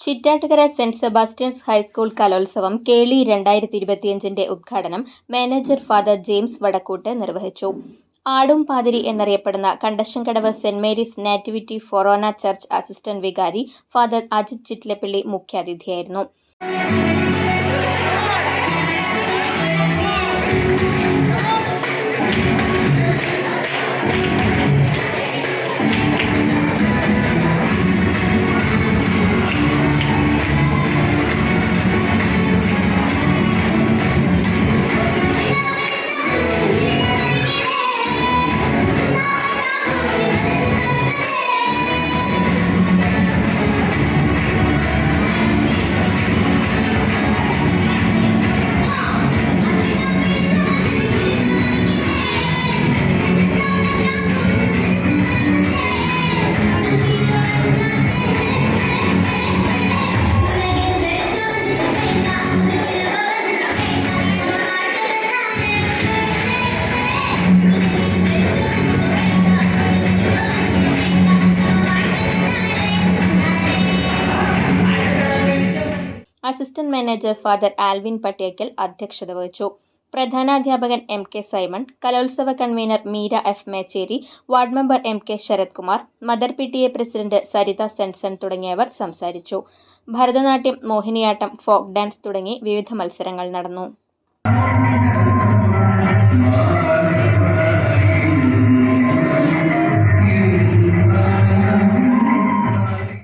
Chittattukara saint Sebastian's high school കലോത്സവം കേളി 2025 ഉദ്ഘാടനം manager father James Vadakkoot നിർവഹിച്ചു. ആടും പാതിരി എന്നറിയപ്പെടുന്ന Kandassankadavu saint Mary's nativity forane church assistant വികാരി ഫാദർ അജിത് ചിറ്റിലപ്പള്ളി മുഖ്യാതിഥിയായിരുന്നു. Assistant manager father Alvin Pattekkal അധ്യക്ഷത വഹിച്ചു. പ്രധാനാധ്യാപകൻ MK സൈമൺ, കലോത്സവ convener Meera F Mechery, ward member MK Sarath Kumar, mother PTA president Saritha Senson തുടങ്ങിയവർ സംസാരിച്ചു. ഭരതനാട്യം, മോഹിനിയാട്ടം, ഫോക്ക് ഡാൻസ് തുടങ്ങി വിവിധ മത്സരങ്ങൾ നടന്നു.